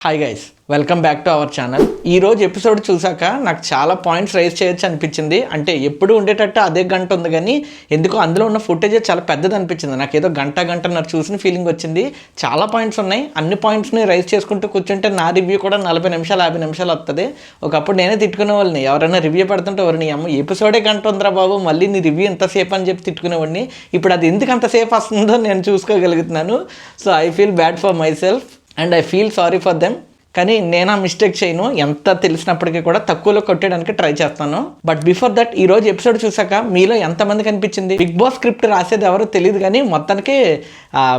Hi guys, welcome back to our channel. ఈ రోజు episode చూసాక నాకు చాలా పాయింట్స్ రైజ్ చేయొచ్చు అనిపించింది. అంటే ఎప్పుడు ఉండేటట్టు అదే గంట ఉంది, కానీ ఎందుకో అందులో ఉన్న ఫుటేజ్ చాలా పెద్దది అనిపించింది. నాకు ఏదో గంటన్నర చూసిన ఫీలింగ్ వచ్చింది. చాలా పాయింట్స్ ఉన్నాయి. అన్ని పాయింట్స్ని రైజ్ చేసుకుంటూ కూర్చుంటే నా రివ్యూ కూడా 40 నిమిషాలు 50 నిమిషాలు వస్తుంది. ఒకప్పుడు నేనే తిట్టుకునే వాళ్ళని, ఎవరైనా రివ్యూ పెడుతుంటే ఎవరిని అమ్మ ఎపిసోడే గంట ఉందిరా బాబు, మళ్ళీ నీ రివ్యూ ఎంతసేపు అని చెప్పి తిట్టుకునేవాడిని. ఇప్పుడు అది ఎందుకు అంతసేపు వస్తుందో నేను చూసుకోగలుగుతున్నాను. So I feel bad for myself and I feel sorry for them. కానీ నేను ఆ మిస్టేక్ చేయను. ఎంత తెలిసినప్పటికీ కూడా తక్కువలో కొట్టడానికి ట్రై చేస్తాను. బట్ బిఫోర్ దట్, ఈ రోజు ఎపిసోడ్ చూసాక మీలో ఎంతమందికి అనిపించింది బిగ్ బాస్ స్క్రిప్ట్ రాసేది ఎవరో తెలియదు, కానీ మొత్తానికి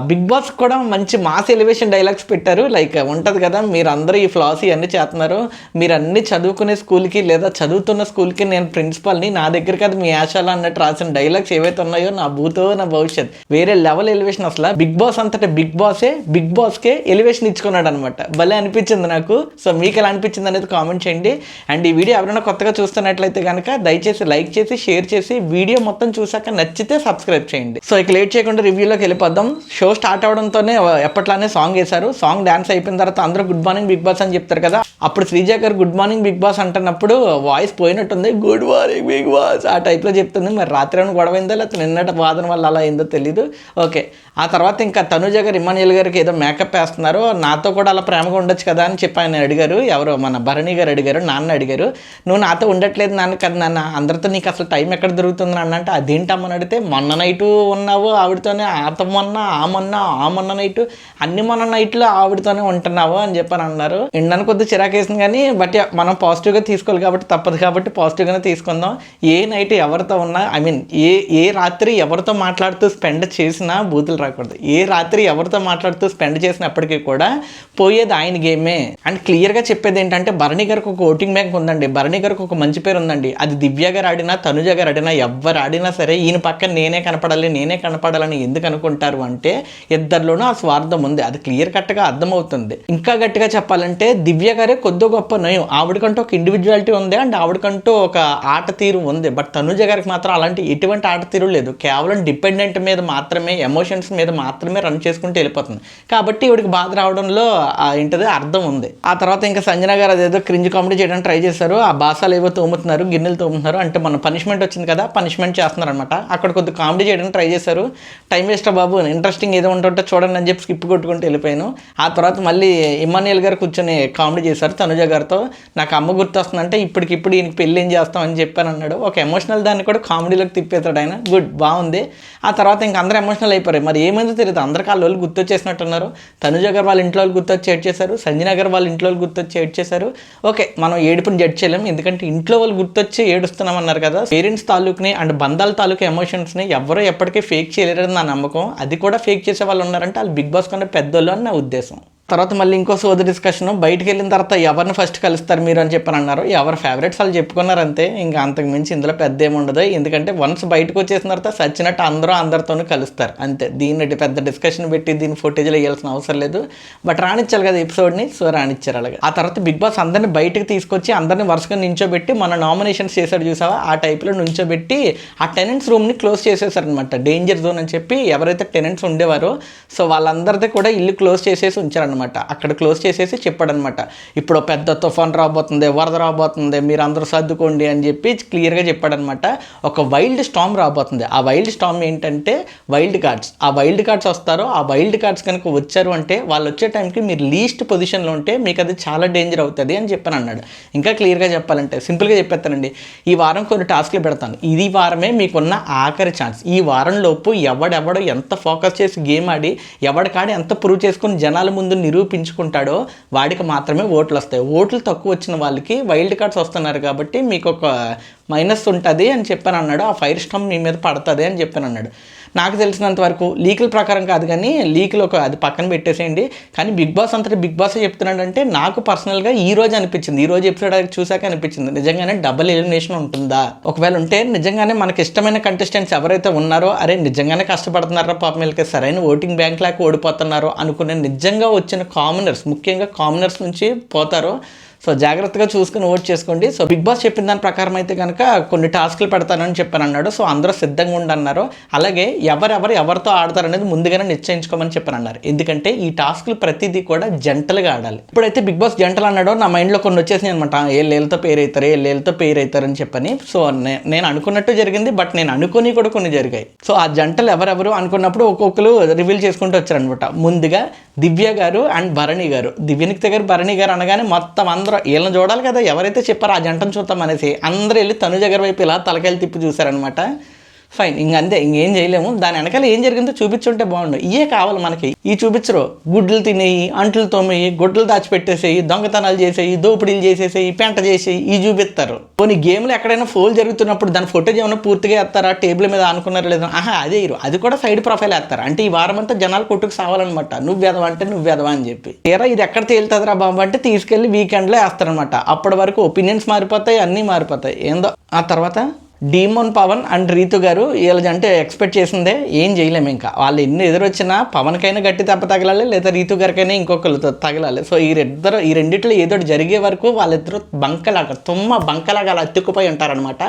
బిగ్ బాస్ కూడా మంచి మాస్ ఎలివేషన్ డైలాగ్స్ పెట్టారు. లైక్ ఉంటుంది కదా, మీరు అందరూ ఈ ఫ్లాస్ ఇవన్నీ చేస్తున్నారు, మీరు అన్ని చదువుకునే స్కూల్కి లేదా చదువుతున్న స్కూల్కి నేను ప్రిన్సిపాల్ని, నా దగ్గర కదా మీ యాశాల అన్నట్టు రాసిన డైలాగ్స్ ఏవైతే ఉన్నాయో నా భూతో నా భవిష్యత్ వేరే లెవెల్ ఎలివేషన్. అసలు బిగ్ బాస్ అంతటా బిగ్ బాస్కే ఎలివేషన్ ఇచ్చుకున్నాడు అనమాట. భలే అనిపించింది నాకు. సో మీకు ఎలా అనిపించింది అనేది కామెంట్ చేయండి. అండ్ ఈ వీడియో ఎవరైనా కొత్తగా చూస్తున్నట్లయితే కనుక దయచేసి లైక్ చేసి షేర్ చేసి వీడియో మొత్తం చూసాక నచ్చితే సబ్స్క్రైబ్ చేయండి. సో ఇక లేట్ చేయకుండా రివ్యూలోకి వెళ్ళిపోదాం. షో స్టార్ట్ అవడంతోనే ఎప్పట్లానే సాంగ్ వేశారు. సాంగ్ డాన్స్ అయిపోయిన తర్వాత అందరూ గుడ్ మార్నింగ్ బిగ్ బాస్ అని చెప్తారు కదా. అప్పుడు శ్రీజ గారు గుడ్ మార్నింగ్ బిగ్ బాస్ అంటున్నప్పుడు వాయిస్ పోయినట్టుంది, గుడ్ మార్నింగ్ బిగ్ బాస్ ఆ టైప్లో చెప్తుంది. మరి రాత్రి ఏమైనా గొడవ అయిందో లేకపోతే నిన్నటి వాదన వల్ల అలా అయిందో తెలీదు. ఓకే, ఆ తర్వాత ఇంకా తనుజ గారు ఇమాన్యుయల్ గారికి ఏదో మేకప్ వేస్తున్నారు. నాతో కూడా అలా ప్రేమగా ఉండొచ్చు కదా అని చెప్పి ఆయన అడిగారు. ఎవరో మన భరణి గారు అడిగారు, నాన్న అడిగారు. నువ్వు నాతో ఉండట్లేదు నాన్న కదా నాన్న, అందరితో నీకు అసలు టైం ఎక్కడ దొరుకుతుంది నాన్న అంటే, అదేంటమ్మని అడిగితే మొన్న నైటు ఉన్నావు ఆవిడతోనే, ఆ మొన్న నైటు అన్ని మొన్న నైట్లో ఆవిడతోనే ఉంటున్నావు అని చెప్పని అన్నారు. ఇండానికి కొద్దిగా చిరాకేసింది, కానీ బట్ మనం పాజిటివ్గా తీసుకోవాలి కాబట్టి తప్పదు, కాబట్టి పాజిటివ్గానే తీసుకుందాం. ఏ నైట్ ఎవరితో ఉన్నా, ఐ మీన్ ఏ రాత్రి ఎవరితో మాట్లాడుతూ స్పెండ్ చేసినా బూతులు రాకూడదు. ఏ రాత్రి ఎవరితో మాట్లాడుతూ స్పెండ్ చేసినప్పటికీ కూడా పోయేది ఆయన గేమే. అండ్ క్లియర్గా చెప్పేది ఏంటంటే, భరణి గారికి ఒక ఓటింగ్ బ్యాంక్ ఉందండి, భరణి గారికి ఒక మంచి పేరు ఉందండి. అది దివ్య గారు ఆడినా తనుజ గారు ఆడినా ఎవరు ఆడినా సరే ఈయన పక్కన నేనే కనపడాలని ఎందుకు అనుకుంటారు అంటే, ఇద్దరిలోనూ ఆ స్వార్థం ఉంది. అది క్లియర్ కట్గా అర్థమవుతుంది. ఇంకా గట్టిగా చెప్పాలంటే దివ్య గారే కొద్ది గొప్ప నయం, ఆవిడకంటూ ఒక ఇండివిజువాలిటీ ఉంది అండ్ ఆవిడకంటూ ఒక ఆట తీరు ఉంది. బట్ తనుజ గారికి మాత్రం అలాంటి ఎటువంటి ఆట తీరు లేదు. కేవలం డిపెండెంట్ మీద మాత్రమే, ఎమోషన్స్ మీద మాత్రమే రన్ చేసుకుంటూ వెళ్ళిపోతుంది. కాబట్టి ఇవిడికి బాధ రావడంలో ఏంటది అర్థం ఉంది. ఆ తర్వాత ఇంకా సంజన గారు అదేదో క్రింజ్ కామెడీ చేయడానికి ట్రై చేశారు. ఆ బాసాలు ఏవో తోముతున్నారు, గిన్నెలు తోముతున్నారు, అంటే మన పనిష్మెంట్ వచ్చింది కదా, పనిష్మెంట్ చేస్తున్నారు అనమాట. అక్కడ కొద్దిగా కామెడీ చేయడానికి ట్రై చేశారు. టైం వేస్ట్ బాబు, ఇంట్రెస్టింగ్ ఏదో ఉంటుంటే చూడండి అని చెప్పి స్కిప్ కొట్టుకుంటూ వెళ్ళిపోయాను. ఆ తర్వాత మళ్ళీ ఇమాన్యుయల్ గారు కూర్చొని కామెడీ చేశారు తనుజ గారితో. నాకు అమ్మ గుర్తొస్తుందంటే ఇప్పటికిప్పుడు ఈయనకి పెళ్ళి ఏం చేస్తాం అని చెప్పాను అన్నాడు. ఒక ఎమోషనల్ దాన్ని కూడా కామెడీలోకి తిప్పేస్తాడు ఆయన. గుడ్, బాగుంది. ఆ తర్వాత ఇంక అందరూ ఎమోషనల్ అయిపోయారు. మరి ఏమైందో తెలియదు, అందరికీ వాళ్ళ వాళ్ళు గుర్తొచ్చేసినట్టున్నారు. తనుజ గారు వాళ్ళ ఇంట్లో వాళ్ళు గుర్తొచ్చి ఏడ్ చేశారు, సంజన గారు వాళ్ళ ఇంట్లో వాళ్ళు గుర్తొచ్చి ఏడ్ చేశారు. ఓకే, మనం ఏడుపుని జడ్జ్ చేయలేము, ఎందుకంటే ఇంట్లో వాళ్ళు గుర్తొచ్చి ఏడుస్తున్నాం అన్నారు కదా. పేరెంట్స్ తాలూకుని అండ్ బంధాల తాలూకు ఎమోషన్స్ని ఎవరో ఎప్పటికీ ఫేక్ చేయలేరని నా నమ్మకం. అది కూడా ఫేక్ చేసే వాళ్ళు ఉన్నారంటే వాళ్ళు బిగ్ బాస్ కన్నా పెద్దోళ్ళు అని నా ఉద్దేశం. తర్వాత మళ్ళీ ఇంకో సోద డిస్కషన్, బయటకు వెళ్ళిన తర్వాత ఎవరిని ఫస్ట్ కలుస్తారు మీరు అని చెప్పని అన్నారు. ఎవరు ఫేవరెట్స్ వాళ్ళు చెప్పుకున్నారు అంతే, ఇంకా అంతకు మించి ఇందులో పెద్ద ఏముండదు. ఎందుకంటే వన్స్ బయటకు వచ్చేసిన తర్వాత సచ్చినట్టు అందరితోనూ కలుస్తారు అంతే. దీన్ని పెద్ద డిస్కషన్ పెట్టి దీని ఫుటేజ్లో వేయాల్సిన అవసరం లేదు. బట్ రానిచ్చాలి కదా ఎపిసోడ్ని, సో రానిచ్చారు అలాగే. ఆ తర్వాత బిగ్ బాస్ అందరిని బయటకు తీసుకొచ్చి అందరిని వరుసగా నించోబెట్టి మన నామినేషన్స్ చేశాడు చూసావా, ఆ టైప్లో నుంచోబెట్టి ఆ టెనెంట్స్ రూమ్ని క్లోజ్ చేసేసారనమాట. డేంజర్ జోన్ అని చెప్పి ఎవరైతే టెనెంట్స్ ఉండేవారో సో వాళ్ళందరిది కూడా ఇల్లు క్లోజ్ చేసేసి ఉంచారనమాట. అక్కడ క్లోజ్ చేసేసి చెప్పాడనమాట, ఇప్పుడు పెద్ద తుఫాన్ రాబోతుంది, వరద రాబోతుంది, మీరు అందరూ సర్దుకోండి అని చెప్పి క్లియర్గా చెప్పాడనమాట. ఒక వైల్డ్ స్టామ్ రాబోతుంది. ఆ వైల్డ్ స్టామ్ ఏంటంటే వైల్డ్ కార్డ్స్. ఆ వైల్డ్ కార్డ్స్ వస్తారో, ఆ వైల్డ్ కార్డ్స్ కనుక వచ్చారు అంటే వాళ్ళు వచ్చే టైంకి మీరు లీస్ట్ పొజిషన్లో ఉంటే మీకు అది చాలా డేంజర్ అవుతుంది అని చెప్పని అన్నాడు. ఇంకా క్లియర్గా చెప్పాలంటే సింపుల్గా చెప్పేస్తానండి, ఈ వారం కొన్ని టాస్క్లు పెడతాను, ఇది వారమే మీకున్న ఆఖరి ఛాన్స్. ఈ వారంలోపు ఎవడెవడో ఎంత ఫోకస్ చేసి గేమ్ ఆడి ఎవడికాడి ఎంత ప్రూవ్ చేసుకుని జనాల ముందు నిరూపించుకుంటాడో వాడికి మాత్రమే ఓట్లు వస్తాయి. ఓట్లు తక్కువ వచ్చిన వాళ్ళకి వైల్డ్ కార్డ్స్ వస్తున్నారు కాబట్టి మీకు ఒక మైనస్ ఉంటుంది అని చెప్పాను అన్నాడు. ఆ ఫైర్ స్టామ్ మీ మీద పడుతుంది అని చెప్పాను అన్నాడు. నాకు తెలిసినంత వరకు లీకుల ప్రకారం కాదు, కానీ లీకులు అది పక్కన పెట్టేసేయండి. కానీ బిగ్ బాస్ అంతటి బిగ్ బాస్ చెప్తున్నాడంటే నాకు పర్సనల్గా ఈ రోజు అనిపించింది, ఈ రోజు ఎపిసోడ్ చూసాక అనిపించింది, నిజంగానే డబుల్ ఎలిమినేషన్ ఉంటుందా. ఒకవేళ ఉంటే నిజంగానే మనకి ఇష్టమైన కంటెస్టెంట్స్ ఎవరైతే ఉన్నారో, అరే నిజంగానే కష్టపడుతున్నారో పాపం వీళ్ళకి సరైన ఓటింగ్ బ్యాంక్ లాగా ఓడిపోతున్నారో అనుకునే నిజంగా వచ్చిన కామనర్స్, ముఖ్యంగా కామనర్స్ నుంచి పోతారో. సో జాగ్రత్తగా చూసుకుని ఓట్ చేసుకోండి. సో బిగ్ బాస్ చెప్పిన దాని ప్రకారం అయితే కనుక కొన్ని టాస్క్లు పెడతానని చెప్పాను అన్నాడు. సో అందరూ సిద్ధంగా ఉండన్నారు. అలాగే ఎవరితో ఆడతారనేది ముందుగానే నిశ్చయించుకోమని చెప్పాను అన్నారు. ఎందుకంటే ఈ టాస్క్లు ప్రతిదీ కూడా జంటలుగా ఆడాలి. ఇప్పుడైతే బిగ్ బాస్ జంటలు అన్నాడో నా మైండ్లో కొన్ని వచ్చేసినాయి అనమాట. ఏళ్ళతో పేరు అవుతారని చెప్పని. సో నేను అనుకున్నట్టు జరిగింది, బట్ నేను అనుకుని కూడా కొన్ని జరిగాయి. సో ఆ జంటలు ఎవరెవరు అనుకున్నప్పుడు ఒక్కొక్కరు రివీల్ చేసుకుంటూ వచ్చారనమాట. ముందుగా దివ్య గారు అండ్ భరణి గారు. దివ్యనిక్త గారు భరణి గారు అనగానే మొత్తం అందరూ వీళ్ళని చూడాలి కదా, ఎవరైతే చెప్పారో ఆ జంటను చూద్దాం అనేసి అందరూ వెళ్ళి తనుజ గారి వైపు ఇలా తలకాయలు తిప్పి చూశారనమాట. ఫైన్, ఇంకంతే, ఇంకేం చేయలేము. దాని వెనకాల ఏం జరిగిందో చూపించుంటే బాగుండు. ఇవే కావాలి మనకి. ఈ చూపించరు. గుడ్లు తినేయి, అంట్లు తోమేయి, గుడ్లు దాచిపెట్టేసేయి, దొంగతనాలు చేసేయి, దోపిడీలు చేసేసేయి, పెంట చేసేయి, ఈ చూపిస్తారు. కొన్ని గేమ్లు ఎక్కడైనా ఫోల్ జరుగుతున్నప్పుడు దాని ఫోటోజ్ ఏమైనా పూర్తిగా వేస్తారా, టేబుల్ మీద అనుకున్నారా లేదా, అదే ఇరు, అది కూడా సైడ్ ప్రొఫైల్ వేస్తారు. అంటే ఈ వారం అంతా జనాలు కొట్టుకు సావాలన్నమాట. నువ్వు ఎదవా అంటే నువ్వు ఎదవా అని చెప్పి. తీరా ఇది ఎక్కడ తేలుతుందిరా బాబు అంటే తీసుకెళ్లి వీకెండ్లో వేస్తారనమాట. అప్పటి వరకు ఒపీనియన్స్ మారిపోతాయి, అన్నీ మారిపోతాయి. ఏందో ఆ తర్వాత డీమోన్ పవన్ అండ్ రీతు గారు వీళ్ళ అంటే ఎక్స్పెక్ట్ చేసిందే, ఏం చేయలేము. ఇంకా వాళ్ళు ఎన్ని ఎదురొచ్చినా పవన్కైనా గట్టి దెబ్బ తగలాలి, లేదా రీతు గారికైనా ఇంకొకరితో తగలాలి. సో ఈ రెండిట్లో ఏదో జరిగే వరకు వాళ్ళిద్దరూ బంకలాగా అలా అతుక్కుపోయి ఉంటారనమాట.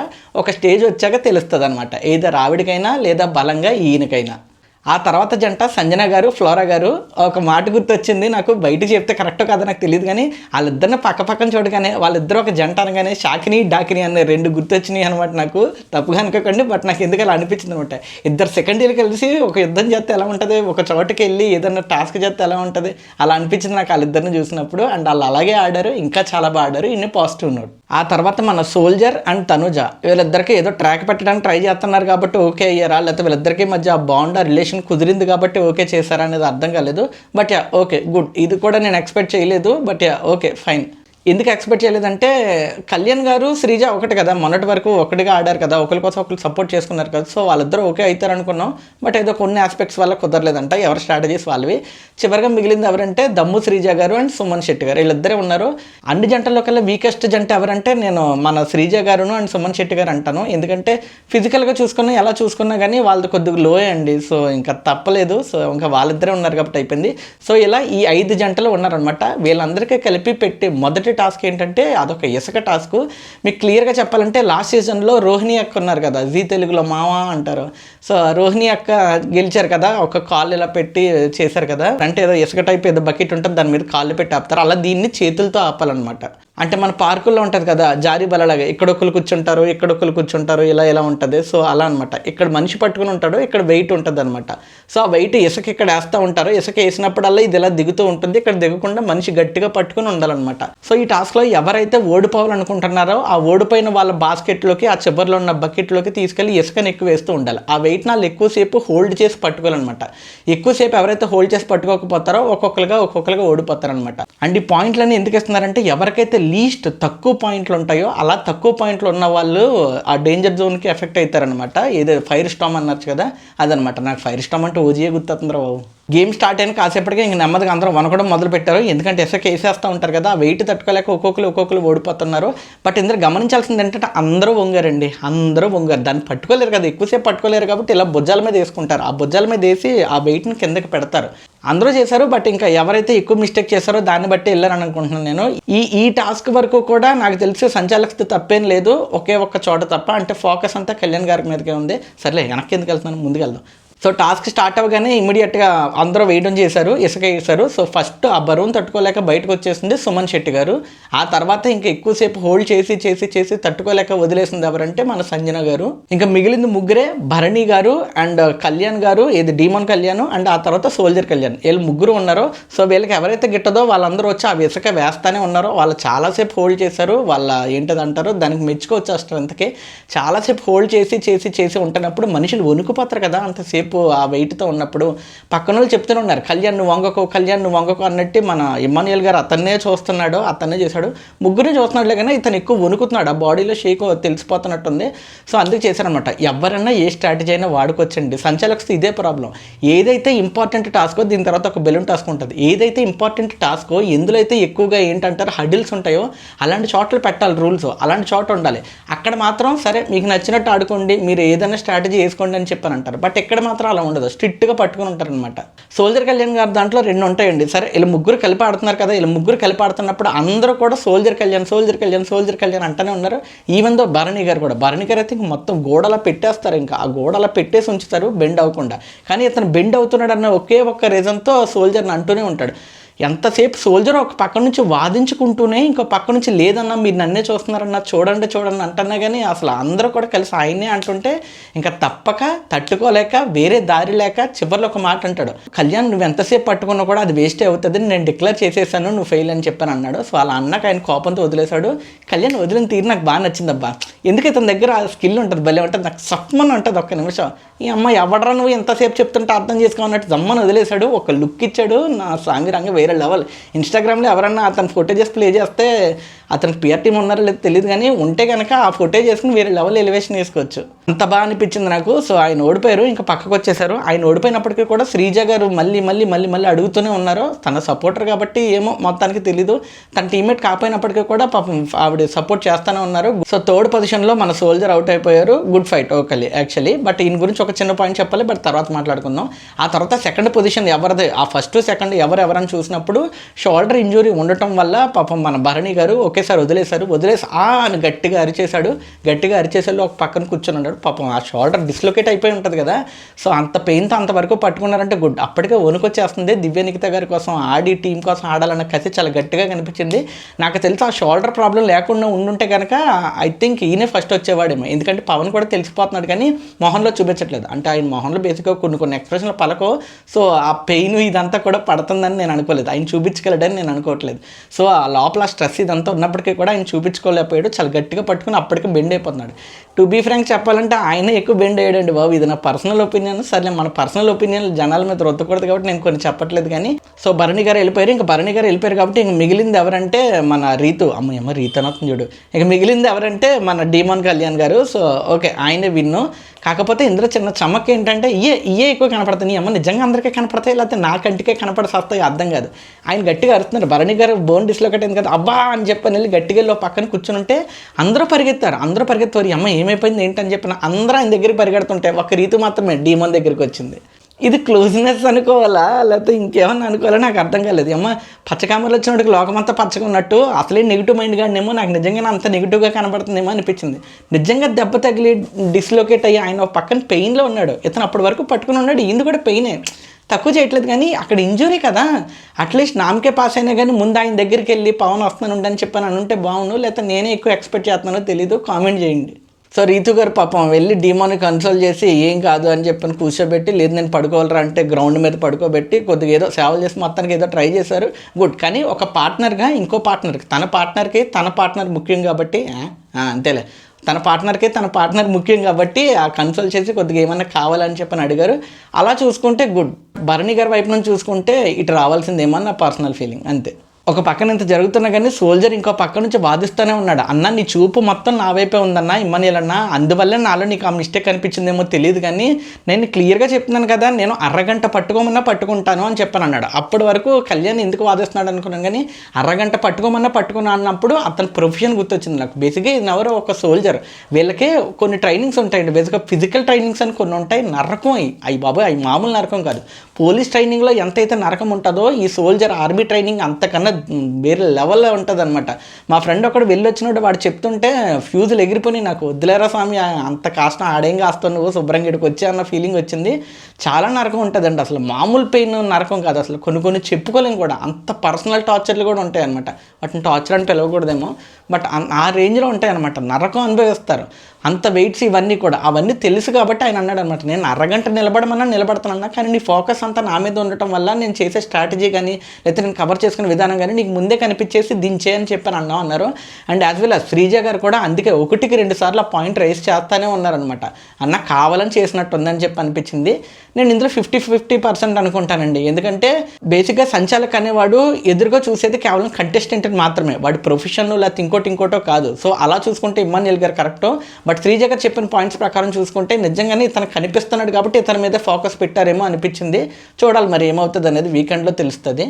ఒక స్టేజ్ వచ్చాక తెలుస్తుంది అనమాట, ఏదో ఆవిడకైనా లేదా బలంగా ఈయనకైనా. ఆ తర్వాత జంట సంజన గారు, ఫ్లోరా గారు. ఒక మాట గుర్తొచ్చింది నాకు, బయట చెప్తే కరెక్టో కదా నాకు తెలియదు కానీ, వాళ్ళిద్దరిని పక్కన చూడగానే వాళ్ళిద్దరు ఒక జంట అనగానే షాకిని డాకిని అనే రెండు గుర్తొచ్చినాయి అనమాట. నాకు తప్పుగా అనుకోకండి, బట్ నాకు ఎందుకు అలా అనిపించింది అనమాట. ఇద్దరు సెకండ్ ఇయర్ కలిసి ఒక యుద్ధం చేస్తే ఎలా ఉంటుంది, ఒక చోటుకి వెళ్ళి ఏదన్నా టాస్క్ చేస్తే ఎలా ఉంటుంది, అలా అనిపించింది నాకు వాళ్ళిద్దరిని చూసినప్పుడు. అండ్ వాళ్ళు అలాగే ఆడారు, ఇంకా చాలా బాగా ఆడారు. ఇన్ని పాజిటివ్ నోట్. ఆ తర్వాత మన సోల్జర్ అండ్ తనుజ వీళ్ళిద్దరికి ఏదో ట్రాక్ పెట్టడానికి ట్రై చేస్తున్నారు కాబట్టి ఓకే అయ్యారా, లేకపోతే వీళ్ళిద్దరికి మధ్య ఆ బాండ్, ఆ రిలేషన్ కుదిరింది కాబట్టి ఓకే చేశారా అనేది అర్థం కాలేదు. But yeah okay good. ఇది కూడా నేను ఎక్స్పెక్ట్ చేయలేదు. But yeah okay fine. ఎందుకు ఎక్స్పెక్ట్ చేయలేదంటే కళ్యాణ్ గారు శ్రీజ ఒకటి కదా, మొన్నటి వరకు ఒకటిగా ఆడారు కదా, ఒకరి కోసం ఒకరు సపోర్ట్ చేసుకున్నారు కదా. సో వాళ్ళిద్దరూ ఓకే అవుతారు అనుకున్నాం. బట్ ఏదో కొన్ని ఆస్పెక్ట్స్ వల్ల కుదరలేదంట. ఎవరి స్ట్రాటజీస్ వాళ్ళవి. చివరిగా మిగిలింది ఎవరంటే దమ్ము శ్రీజ గారు అండ్ సుమన్ శెట్టి గారు. వీళ్ళిద్దరే ఉన్నారు. అన్ని జంటల్లో కల్లా వీకెస్ట్ జంట ఎవరంటే నేను మన శ్రీజ గారును అండ్ సుమన్ శెట్టి గారు అంటాను. ఎందుకంటే ఫిజికల్గా చూసుకున్నా ఎలా చూసుకున్నా కానీ వాళ్ళది కొద్దిగా లో అండి. సో ఇంకా తప్పలేదు. సో ఇంకా వాళ్ళిద్దరే ఉన్నారు కాబట్టి అయిపోయింది. సో ఇలా ఈ 5 జంటలు ఉన్నారనమాట. వీళ్ళందరికీ కలిపి పెట్టి మొదటి టాస్క్ ఏంటంటే అదొక ఇసుక టాస్క్. మీకు క్లియర్గా చెప్పాలంటే లాస్ట్ సీజన్లో రోహిణి అక్క ఉన్నారు కదా, జీ తెలుగులో మావా అంటారు. సో రోహిణి అక్క గెలిచారు కదా, ఒక కాళ్ళు ఇలా పెట్టి చేశారు కదా. అంటే ఏదో ఇసుక టైప్ ఏదో బకెట్ ఉంటుంది, దాని మీద కాళ్ళు పెట్టి ఆపుతారు. అలా దీన్ని చేతులతో ఆపాలన్నమాట. అంటే మన పార్కుల్లో ఉంటుంది కదా జారీ బలలాగా, ఇక్కడొక్కరు కూర్చుంటారు, ఇలా ఉంటుంది. సో అలా అనమాట. ఇక్కడ మనిషి పట్టుకుని ఉంటాడు, ఇక్కడ వెయిట్ ఉంటుంది అనమాట. సో ఆ వెయిట్ ఇసుక ఇక్కడ వేస్తూ ఉంటారు. ఇసుక వేసినప్పుడల్లా ఇది ఇలా దిగుతూ ఉంటుంది. ఇక్కడ దిగకుండా మనిషి గట్టిగా పట్టుకుని ఉండాలన్నమాట. సో ఈ టాస్క్లో ఎవరైతే ఓడిపోవాలనుకుంటున్నారో ఆ ఓడిపోయిన వాళ్ళ బాస్కెట్లోకి, ఆ చివరిలో ఉన్న బకెట్లోకి తీసుకెళ్ళి ఇసుకని ఎక్కువ వేస్తూ ఉండాలి. ఆ వెయిట్ నాళ్ళు ఎక్కువసేపు హోల్డ్ చేసి పట్టుకోవాలన్నమాట. ఎక్కువసేపు ఎవరైతే హోల్డ్ చేసి పట్టుకోకపోతారో ఒక్కొక్కరుగా ఓడిపోతారనమాట. అండ్ ఈ పాయింట్లన్నీ ఎందుకు ఇస్తున్నారంటే ఎవరికైతే లీస్ట్ తక్కువ పాయింట్లు ఉంటాయో అలా తక్కువ పాయింట్లు ఉన్న వాళ్ళు ఆ డేంజర్ జోన్కి ఎఫెక్ట్ అవుతారనమాట. ఏదో ఫైర్ స్టామ్ అన్నారు కదా, అదనమాట. నాకు ఫైర్ స్టామ్ అంటే ఓజీఏ గుర్తొస్తుందిరా బాబు. గేమ్ స్టార్ట్ అయిన కాసేపటికి ఇంక నెమ్మదిగా అందరూ వనకడం మొదలు పెట్టారు. ఎందుకంటే ఇసుక వేసేస్తూ ఉంటారు కదా, ఆ వెయిట్ తట్టుకోలేక ఒక్కొక్కరు ఓడిపోతున్నారు. బట్ ఇందులో గమనించాల్సింది ఏంటంటే అందరూ వంగారండి. దాన్ని పట్టుకోలేరు కదా, ఎక్కువసేపు పట్టుకోలేరు కాబట్టి ఇలా భుజాల మీద వేసుకుంటారు. ఆ భుజాల మీద వేసి ఆ వెయిట్ని కిందకి పెడతారు. అందరూ చేశారు. బట్ ఇంకా ఎవరైతే ఎక్కువ మిస్టేక్ చేశారో దాన్ని బట్టి వెళ్ళారని అనుకుంటున్నాను నేను. ఈ టాస్క్ వరకు కూడా నాకు తెలిసి సంచాలకుడు తప్పేం లేదు, ఒకే ఒక్క చోట తప్ప. అంటే ఫోకస్ అంతా కళ్యాణ్ గారి మీదకే ఉంది. సర్లే వెనక్కి ఎందుకు వెళ్తున్నాను, ముందుకు వెళ్దాం. సో టాస్క్ స్టార్ట్ అవ్వగానే ఇమీడియట్గా అందరూ వేయడం చేశారు, ఇసుక వేశారు. సో ఫస్ట్ ఆ బరువును తట్టుకోలేక బయటకు వచ్చేసింది సుమన్ శెట్టి గారు. ఆ తర్వాత ఇంకా ఎక్కువసేపు హోల్డ్ చేసి తట్టుకోలేక వదిలేసింది ఎవరంటే మన సంజన గారు. ఇంకా మిగిలింది ముగ్గురే, భరణి గారు అండ్ కళ్యాణ్ గారు, ఇది డీమోన్ కళ్యాణ్ అండ్ ఆ తర్వాత సోల్జర్ కళ్యాణ్. వీళ్ళు ముగ్గురు ఉన్నారు. సో వీళ్ళకి ఎవరైతే గిట్టదో వాళ్ళందరూ వచ్చి ఆ ఇసుక వేస్తానే ఉన్నారో. వాళ్ళు చాలాసేపు హోల్డ్ చేశారు. వాళ్ళ ఏంటదంటారో దానికి మెచ్చుకోవచ్చు. ఆ స్ట్రెంత్కి చాలాసేపు హోల్డ్ చేసి ఉంటున్నప్పుడు మనుషులు వణుకుపోతారు కదా అంతసేపు ఆ వెయిట్తో ఉన్నప్పుడు. పక్కన వాళ్ళు చెప్తూనే ఉన్నారు కళ్యాణ్ నువ్వు వంగకు అన్నట్టు. మన ఇమ్మాన్యుయల్ గారు అతన్నే చూస్తున్నాడు, అతన్నే చేశాడు. ముగ్గురు చూస్తున్నాడులే కానీ ఇతను ఎక్కువ వణుకుతున్నాడు, ఆ బాడీలో షేక్ తెలిసిపోతున్నట్టుంది. సో అందుకు చేశారనమాట. ఎవరన్నా ఏ స్ట్రాటజీ అయినా వాడుకోవచ్చండి. సంచాలకులు ఇదే ప్రాబ్లం. ఏదైతే ఇంపార్టెంట్ టాస్కో దీని తర్వాత ఒక బెలూన్ టాస్క్ ఉంటుంది. ఏదైతే ఇంపార్టెంట్ టాస్కో ఎందులో అయితే ఎక్కువగా ఏంటంటారు హడిల్స్ ఉంటాయో అలాంటి చోట్ల పెట్టాలి రూల్స్. అలాంటి చోట ఉండాలి. అక్కడ మాత్రం సరే మీకు నచ్చినట్టు ఆడుకోండి, మీరు ఏదైనా స్ట్రాటజీ వేసుకోండి అని చెప్పానంటారు. బట్ ఎక్కడ మాత్రం అలా ఉండదు, స్ట్రిక్ట్గా పట్టుకుని ఉంటారనమాట. సోల్జర్ కళ్యాణ్ గారు దాంట్లో 2 ఉంటాయండి. సరే వీళ్ళు ముగ్గురు కలిపి ఆడుతున్నారు కదా, వీళ్ళు ముగ్గురు కలిపి ఆడుతున్నప్పుడు అందరూ కూడా సోల్జర్ కళ్యాణ్ అంటూనే ఉన్నారు. ఈవెన్ దో భరణి గారు కూడా, భరణి గారు అయితే మొత్తం గోడలా పెట్టేస్తారు, ఇంకా ఆ గోడలా పెట్టేసి ఉంచుతారు బెండ్ అవ్వకుండా. కానీ ఇతను బెండ్ అవుతున్నాడు అన్న ఒకే ఒక్క రీజన్తో సోల్జర్ని అంటూనే ఉంటాడు. ఎంతసేపు సోల్జర్ ఒక పక్క నుంచి వాదించుకుంటూనే ఇంకో పక్క నుంచి లేదన్నా మీరు నన్నే చూస్తున్నారన్నా చూడండి అంటున్నా కానీ అసలు అందరూ కూడా కలిసి ఆయనే అంటుంటే ఇంకా తప్పక తట్టుకోలేక వేరే దారి లేక చివరిలో ఒక మాట అంటాడు, కళ్యాణ్ నువ్వు ఎంతసేపు పట్టుకున్నా కూడా అది వేస్టే అవుతుంది, నేను డిక్లేర్ చేసేసాను నువ్వు ఫెయిల్ అని చెప్పాను అన్నాడు. సో అలా అన్నాక ఆయన కోపంతో వదిలేశాడు. కళ్యాణ్ వదిలిన తీరు నాకు బాగా నచ్చిందబ్బా, ఎందుకు ఇతని దగ్గర ఆ స్కిల్ ఉంటుంది, భలే ఉంటుంది, నాకు సఫ్మని ఉంటుంది. ఒక్క నిమిషం ఈ అమ్మ ఎవడరా నువ్వు ఎంతసేపు చెప్తుంటే అర్థం చేసుకోమన్నట్టు జమ్మని వదిలేశాడు, ఒక లుక్ ఇచ్చాడు. నా సాంగ్ వేరే లెవెల్. ఇన్స్టాగ్రామ్లో ఎవరన్నా అతను ఫోటేజెస్ ప్లే చేస్తే అతనికి పిఆర్ టీమ్ ఉన్నారో లేదో తెలియదు, కానీ ఉంటే కనుక ఆ ఫోటేజ్ చేసుకుని వేరే లెవెల్ ఎలివేషన్ వేసుకోవచ్చు. అంత బాగా అనిపించింది నాకు. సో ఆయన ఓడిపోయారు, ఇంకా పక్కకు వచ్చేసారు. ఆయన ఓడిపోయినప్పటికీ కూడా శ్రీజ గారు మళ్ళీ అడుగుతూనే ఉన్నారు. తన సపోర్టర్ కాబట్టి ఏమో మొత్తానికి తెలీదు, తన టీమ్మేట్ కాకపోయినప్పటికీ కూడా పాపం ఆవిడ సపోర్ట్ చేస్తూనే ఉన్నారు. సో 3rd పొజిషన్లో మన సోల్జర్ అవుట్ అయిపోయారు. Good fight okay actually. But ఈయన గురించి ఒక చిన్న పాయింట్ చెప్పాలి, బట్ తర్వాత మాట్లాడుకుందాం. ఆ తర్వాత 2nd పొజిషన్ ఎవరిది, ఆ 1st 2nd ఎవరెవరని చూసినప్పుడు షోల్డర్ ఇంజురీ ఉండటం వల్ల పాపం మన భరణి గారు ఒకేసారి వదిలేసి అని గట్టిగా అరిచేసాడు. ఒక పక్కన కూర్చొని ఉన్నాడు. పాపం ఆ షోల్డర్ డిస్లొకేట్ అయిపోయి ఉంటుంది కదా, సో అంత పెయిన్తో అంతవరకు పట్టుకున్నారంటే గుడ్. అప్పటికే వణుకొచ్చేస్తుంది. దివ్య నిఖిత గారి కోసం ఆడి టీం కోసం ఆడాలన్న కసి చాలా గట్టిగా కనిపించింది. నాకు తెలిసి ఆ షోల్డర్ ప్రాబ్లం లేకుండా ఉండుంటే కనుక ఐ థింక్ ఈయనే ఫస్ట్ వచ్చేవాడేమో, ఎందుకంటే పవన్ కూడా తెలిసిపోతున్నాడు కానీ మొహంలో చూపించట్లేదు. అంటే ఆయన మొహంలో బేసిక్గా కొన్ని ఎక్స్ప్రెషన్లు పలకో, సో ఆ పెయిన్ ఇదంతా కూడా పడుతుందని నేను అనుకోలేదు, ఆయన చూపించగలడని నేను అనుకోవట్లేదు. సో ఆ లోపల స్ట్రెస్ ఇదంతా ఉన్నప్పటికీ కూడా ఆయన చూపించుకోలేకపోయాడు. చాలా గట్టిగా పట్టుకుని అప్పటికే బెండ్ అయిపోతున్నాడు. టు బీ ఫ్రాంక్ చెప్పాలంటే ఆయన ఎక్కువ బెండ్ అయ్యాడండి బాబు. ఇది నా పర్సనల్ ఒపీనియన్. సరే మన పర్సనల్ ఒపీనియన్ జనాల మీద రుద్దకూడదు కాబట్టి నేను కొన్ని చెప్పట్లేదు కానీ. సో భరణి గారు వెళ్ళిపోయారు కాబట్టి ఇంక మిగిలింది ఎవరంటే మన రీతు. అమ్మ రీతు అనొస్తుంది చూడు. ఇక మిగిలింది ఎవరంటే మన డీమాన్ కళ్యాణ్ గారు. సో ఓకే ఆయనే విన్ను. కాకపోతే ఇందులో చిన్న చమక్ ఏంటంటే ఇయే ఎక్కువ కనపడతాయి. అమ్మ నిజంగా అందరికీ కనపడతాయి లేకపోతే నా కంటికే కనపడసి వస్తాయి అర్థం కాదు. ఆయన గట్టిగా అరుస్తున్నారు. భరణి గారు బోన్ డిస్లొకేట్ అయింది కదా, అబ్బా అని చెప్పని వెళ్ళి గట్టిగా వెళ్ళి పక్కన కూర్చొని ఉంటే అందరూ పరిగెత్తారు. అమ్మ ఏమైపోయింది ఏంటని చెప్పిన అందరూ ఆయన దగ్గరికి పరిగెడుతుంటే ఒక రీతి మాత్రమే డీమోన్ దగ్గరికి వచ్చింది. ఇది క్లోజ్నెస్ అనుకోవాలా లేకపోతే ఇంకేమన్నా అనుకోవాలా నాకు అర్థం కాలేదు. అమ్మ పచ్చకామర్లు వచ్చినప్పటికి లోకమంతా పచ్చగా ఉన్నట్టు అసలే నెగిటివ్ మైండ్ గానేమో నాకు నిజంగానే అంత నెగిటివ్గా కనబడుతుందేమో అనిపించింది. నిజంగా దెబ్బ తగిలి డిస్లొకేట్ అయ్యి ఆయన పక్కన పెయిన్లో ఉన్నాడు. ఇతను అప్పటి వరకు పట్టుకుని ఉన్నాడు. ఈయన కూడా పెయినే, తక్కువ చేయట్లేదు కానీ అక్కడ ఇంజురీ కదా, అట్లీస్ట్ నామకే పాస్ అయినా కానీ ముందు ఆయన దగ్గరికి వెళ్ళి పవన్ వస్తాను ఉండని చెప్పని అనుంటే బాగుండు, లేకపోతే నేనే ఎక్కువ ఎక్స్పెక్ట్ చేస్తున్నానో తెలీదు, కామెంట్ చేయండి. సో రీతు గారు పాపం వెళ్ళి డీమోని కన్సల్ట్ చేసి ఏం కాదు అని చెప్పని కూర్చోబెట్టి, లేదు నేను పడుకోవాలరా అంటే గ్రౌండ్ మీద పడుకోబెట్టి కొద్దిగా ఏదో సేవలు చేసి మొత్తానికి ఏదో ట్రై చేశారు. గుడ్. కానీ ఒక పార్ట్నర్గా ఇంకో పార్ట్నర్కి తన పార్ట్నర్ ముఖ్యం కాబట్టి అంతేలే, తన పార్ట్నర్ ముఖ్యం కాబట్టి ఆ కన్సల్ట్ చేసి కొద్దిగా ఏమన్నా కావాలని చెప్పని అడిగారు. అలా చూసుకుంటే గుడ్. భరణి గారి వైపు నుంచి చూసుకుంటే ఇటు రావాల్సిందేమో నా పర్సనల్ ఫీలింగ్ అంతే. ఒక పక్కన ఇంత జరుగుతున్నా కానీ సోల్జర్ ఇంకో పక్క నుంచి వాదిస్తూనే ఉన్నాడు. అన్న నీ చూపు మొత్తం నా వైపే ఉందన్న ఇమ్మనిలన్నా, అందువల్లే నాలో నీకు ఆ మిస్టేక్ అనిపించిందేమో తెలియదు కానీ నేను క్లియర్గా చెప్తున్నాను కదా, నేను అరగంట పట్టుకోమన్నా పట్టుకుంటాను అని చెప్పాను అన్నాడు. అప్పటి వరకు కళ్యాణ్ ఎందుకు వాదిస్తున్నాడు అనుకున్నాను కానీ అరగంట పట్టుకున్నా అన్నప్పుడు అతని ప్రొఫెషన్ గుర్తొచ్చింది నాకు. బేసిక్గా ఇది ఎవరో ఒక సోల్జర్, వీళ్ళకే కొన్ని ట్రైనింగ్స్ ఉంటాయండి. బేసిక్గా ఫిజికల్ ట్రైనింగ్స్ అని కొన్ని ఉంటాయి, నరకం అవి బాబాయ్, అవి మామూలు నరకం కాదు. పోలీస్ ట్రైనింగ్లో ఎంతైతే నరకం ఉంటుందో ఈ సోల్జర్ ఆర్మీ ట్రైనింగ్ అంతకన్నా వేరే లెవెల్లో ఉంటుంది అనమాట. మా ఫ్రెండ్ ఒకడు వెళ్ళి వచ్చినట్టు వాడు చెప్తుంటే ఫ్యూజులు ఎగిరిపోయి నాకు వద్దులేరా స్వామి అంత కాష్టం ఆడేం కాస్తావు నువ్వు శుభ్రంగా ఇక్కడికి వచ్చా అన్న ఫీలింగ్ వచ్చింది. చాలా నరకం ఉంటుందండి, అసలు మామూలు పెయిన్ నరకం కాదు అసలు. కొన్ని చెప్పుకోలేము కూడా, అంత పర్సనల్ టార్చర్లు కూడా ఉంటాయి అనమాట. వాటిని టార్చర్ అని పిలవకూడదేమో, బట్ ఆ రేంజ్లో ఉంటాయి అనమాట. నరకం అనుభవిస్తారు అంత వెయిట్స్ ఇవన్నీ కూడా. అవన్నీ తెలుసు కాబట్టి ఆయన అన్నాడు అనమాట, నేను అరగంట నిలబడతానన్నా కానీ నీ ఫోకస్ అంతా నా మీద ఉండటం వల్ల నేను చేసే స్ట్రాటజీ కానీ లేకపోతే నేను కవర్ చేసుకునే విధానం కానీ నీకు ముందే కనిపించేసి దించే అని చెప్పని అన్నారు. అండ్ యాజ్ వెల్ శ్రీజ గారు కూడా అందుకే 1-2 సార్లు ఆ పాయింట్ రైజ్ చేస్తూనే ఉన్నారనమాట. అన్న కావాలని చేసినట్టు ఉందని చెప్పి అనిపించింది. నేను ఇందులో 50% అనుకుంటానండి. ఎందుకంటే బేసిక్గా సంచాలక్ అనేవాడు ఎదురుగా చూసేది కేవలం కంటెస్టెంట్ మాత్రమే, వాడి ప్రొఫెషన్ లేకపోతే ఇంకోటో కాదు. సో అలా చూసుకుంటే ఇమ్మాన్యుయల్ గారు కరెక్టో, బట్ శ్రీజ గారు చెప్పిన పాయింట్స్ ప్రకారం చూసుకుంటే నిజంగానే ఇతను కనిపిస్తున్నాడు కాబట్టి ఇతని మీద ఫోకస్ పెట్టారేమో అనిపించింది. చూడాలి మరి ఏమవుతుంది అనేది వీకెండ్లో తెలుస్తుంది.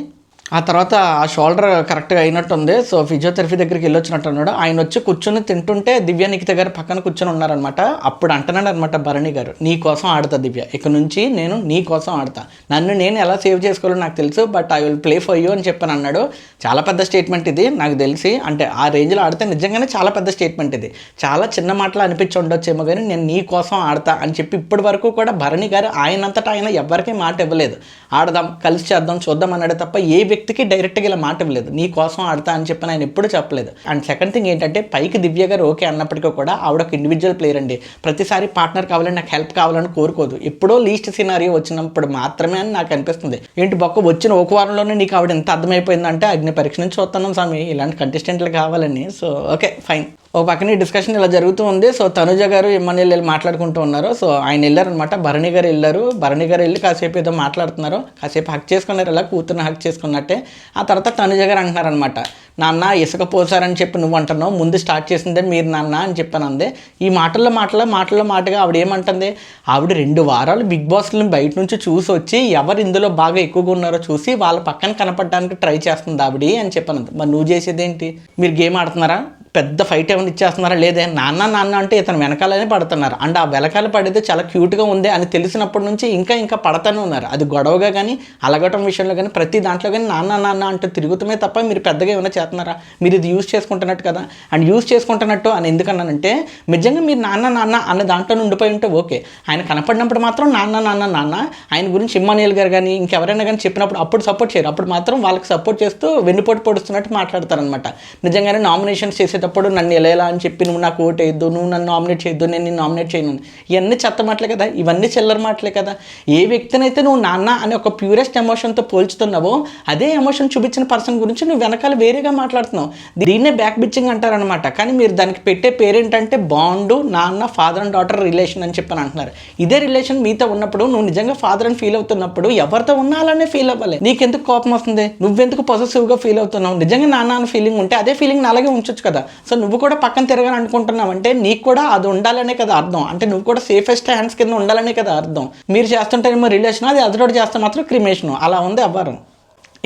ఆ తర్వాత ఆ షోల్డర్ కరెక్ట్గా అయినట్టుంది. సో ఫిజియోథెరపీ దగ్గరికి వెళ్ళొచ్చినట్టు అన్నాడు. ఆయన వచ్చి కూర్చొని తింటుంటే దివ్య నిఖిత గారు పక్కన కూర్చొని ఉన్నారనమాట. అప్పుడు అంటున్నాడు అనమాట భరణి గారు, నీ కోసం ఆడతా దివ్య, ఇక నుంచి నేను నీ కోసం ఆడతా, నన్ను నేను ఎలా సేవ్ చేసుకోవాలో నాకు తెలుసు, but I will play for you అని చెప్పాను అన్నాడు. చాలా పెద్ద స్టేట్మెంట్ ఇది నాకు తెలిసి. అంటే ఆ రేంజ్లో ఆడితే నిజంగానే చాలా పెద్ద స్టేట్మెంట్ ఇది. చాలా చిన్న మాటలు అనిపించి ఉండొచ్చేమో కానీ నేను నీ కోసం ఆడతా అని చెప్పి ఇప్పటి వరకు కూడా భరణి గారు ఆయనంతటా ఆయన ఎవరికీ మాట ఇవ్వలేదు. ఆడదాం, కలిసి చేద్దాం, చూద్దాం అన్నాడు తప్ప ఏ వ్యక్తికి డైరెక్ట్గా ఇలా మాట ఇవ్వలేదు. నీ కోసం ఆడతా అని చెప్పి ఆయన ఎప్పుడు చెప్పలేదు. అండ్ సెకండ్ థింగ్ ఏంటంటే, పైకి దివ్య గారు ఓకే అన్నప్పటికీ కూడా ఆవిడ ఒక ఇండివిజువల్ ప్లేయర్ అండి. ప్రతిసారి పార్ట్నర్ కావాలని, నాకు హెల్ప్ కావాలని కోరుకోదు. ఎప్పుడో లీస్ట్ సినారియో వచ్చినప్పుడు మాత్రమే అని నాకు అనిపిస్తుంది. ఏంటి బొక్క వచ్చిన ఒక వారంలోనే నీకు ఆవిడ ఎంత అర్థమైపోయిందంటే, అగ్ని పరీక్ష నుంచి చూస్తున్నాం స్వామి, ఇలాంటి కంటెస్టెంట్లు కావాలని. So okay fine. ఓ పక్కన డిస్కషన్ ఇలా జరుగుతూ ఉంది. సో తనుజ గారు ఎమ్మెల్యేలు వెళ్ళి మాట్లాడుకుంటూ ఉన్నారు. సో ఆయన వెళ్ళారనమాట, భరణి గారు వెళ్ళారు. భరణి గారు వెళ్ళి కాసేపు ఏదో మాట్లాడుతున్నారు, కాసేపు హక్ చేసుకున్నారు, ఇలా కూతురుని హక్ చేసుకున్నట్టే. ఆ తర్వాత తనుజ గారు అంటున్నారనమాట, నాన్న ఇసుక పోసారని చెప్పి నువ్వు అంటున్నావు, ముందు స్టార్ట్ చేసిందే మీరు నాన్న అని చెప్పాను అందే. ఈ మాటల్లో మాటగా ఆవిడ ఏమంటుంది, ఆవిడ 2 వారాలు బిగ్ బాస్ని బయట నుంచి చూసి వచ్చి ఎవరు ఇందులో బాగా ఎక్కువగా ఉన్నారో చూసి వాళ్ళ పక్కన కనపడడానికి ట్రై చేస్తుంది ఆవిడ అని చెప్పాను. మరి నువ్వు చేసేదేంటి? మీరు గేమ్ ఆడుతున్నారా? పెద్ద ఫైట్ ఏమైనా ఇచ్చేస్తున్నారా? లేదే నాన్న అంటే ఇతను వెనకాలనే పడుతున్నారు. అండ్ ఆ వెనకాల పడితే చాలా క్యూట్గా ఉంది అని తెలిసినప్పటి నుంచి ఇంకా పడతానే ఉన్నారు. అది గొడవగా కానీ అలగటం విషయంలో కానీ ప్రతి దాంట్లో కానీ నాన్న అంటూ తిరుగుతమే తప్ప మీరు పెద్దగా ఏమైనా చేస్తున్నారా? మీరు ఇది యూజ్ చేసుకుంటున్నట్టు కదా. అండ్ యూజ్ చేసుకుంటున్నట్టు అని ఎందుకన్నానంటే, నిజంగా మీరు నాన్న అన్న దాంట్లో ఉండిపోయి ఉంటే ఓకే. ఆయన కనపడినప్పుడు మాత్రం నాన్న ఆయన గురించి ఇమ్మానియల్ గారు కానీ ఇంకెవరైనా కానీ చెప్పినప్పుడు అప్పుడు సపోర్ట్ చేయరు. అప్పుడు మాత్రం వాళ్ళకి సపోర్ట్ చేస్తూ వెన్నుపోటు పొడుస్తున్నట్టు మాట్లాడతారనమాట. నిజంగానే నామినేషన్స్ చేసేటప్పుడు నన్ను ఎలా అని చెప్పి నువ్వు నాకు ఓటు వేయద్దు, నువ్వు నన్ను నామినేట్ చేయొద్దు, నేను నిన్ను నామినేట్ చేయను, ఇవన్నీ చెత్త మాటలే కదా, ఇవన్నీ చిల్లర మాటలే కదా. ఏ వ్యక్తినైతే నువ్వు నాన్న అనే ఒక ప్యూరెస్ట్ ఎమోషన్తో పోల్చుతున్నావో అదే ఎమోషన్ చూపించిన పర్సన్ గురించి నువ్వు వెనకాల వేరేగా మాట్లాడుతున్నావు. దీన్నే బ్యాక్ బిచ్చింగ్ అంటారనమాట. కానీ మీరు దానికి పెట్టే పేరేంటంటే బాండు, నాన్న, ఫాదర్ అండ్ డాటర్ రిలేషన్ అని చెప్పని అంటున్నారు. ఇదే రిలేషన్ మీతో ఉన్నప్పుడు నువ్వు నిజంగా ఫాదర్ అని ఫీల్ అవుతున్నప్పుడు ఎవరితో ఉన్నాలనే ఫీల్ అవ్వాలి. నీకెందుకు కోపం వస్తుంది? నువ్వెందుకు పొసెసివ్గా ఫీల్ అవుతున్నావు? నిజంగా నాన్న అనే ఫీలింగ్ ఉంటే అదే ఫీలింగ్ అలాగే ఉంచొచ్చు కదా. సో నువ్వు కూడా పక్కన తిరగాలని అనుకుంటున్నావు అంటే నీకు కూడా అది ఉండాలనే కదా అర్థం. అంటే నువ్వు కూడా సేఫెస్ట్ హ్యాండ్స్ కింద ఉండాలనే కదా అర్థం. మీరు చేస్తుంటేనేమో రిలేషన్, అది అదొకటి చేస్తే మాత్రం క్రిమేషన్. అలా ఉంది అవ్వరం.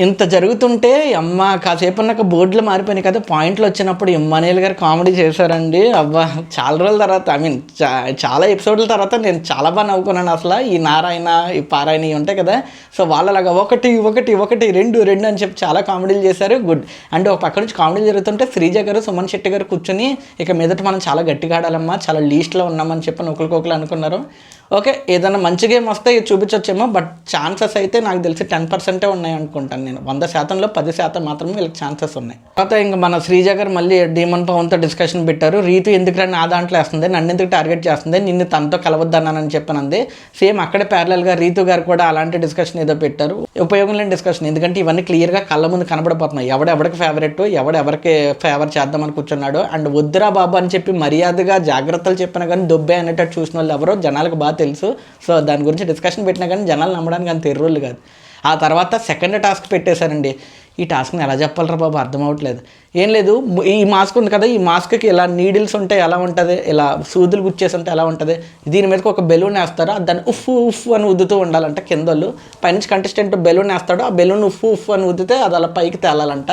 ఇంత జరుగుతుంటే అమ్మ కాసేపు నాకు బోర్డులు మారిపోయినాయి కదా, పాయింట్లు వచ్చినప్పుడు ఇమ్మానియల్ గారు కామెడీ చేశారండి. అబ్బా చాలా రోజుల తర్వాత, చాలా ఎపిసోడ్ల తర్వాత నేను చాలా బాగా నవ్వుకున్నాను. అసలు ఈ నారాయణ, ఈ పారాయణ ఇవి ఉంటాయి కదా, సో వాళ్ళలాగా ఒకటి రెండు అని చెప్పి చాలా కామెడీలు చేశారు. గుడ్. అంటే ఒక పక్క నుంచి కామెడీలు జరుగుతుంటే శ్రీజ గారు, సుమన్ శెట్టి గారు కూర్చొని ఇక మీదట మనం చాలా గట్టిగా ఆడాలమ్మా, చాలా లీస్ట్లో ఉన్నామని చెప్పి ఒకరికొకరు అనుకున్నారు. ఓకే, ఏదైనా మంచి గేమ్ వస్తే చూపించొచ్చేమో, బట్ ఛాన్సెస్ అయితే నాకు తెలిసి 10% ఉన్నాయి అనుకుంటాను నేను. 100%లో 10% మాత్రమే వీళ్ళకి ఛాన్సెస్ ఉన్నాయి. తర్వాత ఇంకా మన శ్రీజ గారు మళ్ళీ డీమన్ పవన్తో డిస్కషన్ పెట్టారు. రీతు ఎందుకు నా దాంట్లో వేస్తుంది, నన్ను ఎందుకు టార్గెట్ చేస్తుంది, నిన్ను తనతో కలవద్దన్నానని చెప్పనంది. సేమ్ అక్కడే ప్యారలల్గా రీతు గారు కూడా అలాంటి డిస్కషన్ ఏదో పెట్టారు. ఉపయోగం లేని డిస్కషన్, ఎందుకంటే ఇవన్నీ క్లియర్గా కళ్ళ ముందు కనబడిపోతున్నాయి. ఎవరికి ఫేవరెట్, ఎవరికి ఫేవర్ చేద్దామని కూర్చున్నాడు. అండ్ వద్దురా బాబు అని చెప్పి మర్యాదగా జాగ్రత్తలు చెప్పినా కానీ దొబ్బే అనేటట్టు చూసిన వాళ్ళు ఎవరో జనాలకు బాగా తెలుసు. సో దాని గురించి డిస్కషన్ పెట్టినా కానీ జనాలు నమ్మడానికి అంత ఎర్రోళ్ళు కాదు. ఆ తర్వాత సెకండ్ టాస్క్ పెట్టేశారండి. ఈ టాస్క్ని ఎలా చెప్పాలరా బాబు అర్థం అవ్వట్లేదు. ఏం లేదు, ఈ మాస్క్ ఉంది కదా, ఈ మాస్క్కి ఇలా నీడిల్స్ ఉంటే ఎలా ఉంటుంది, ఇలా సూదులు గుచ్చేసి ఉంటే ఎలా ఉంటుంది, దీని మీదకి ఒక బెలూన్ వేస్తారు, దాన్ని ఉఫ్ అని ఉద్దుతూ ఉండాలంట. కింద వాళ్ళు పైనుంచి కంటెస్టెంట్ బెలూన్ వేస్తాడో ఆ బెలూన్ ఉఫ్ అని ఉద్దితే అది అలా పైకి తేలాలంట.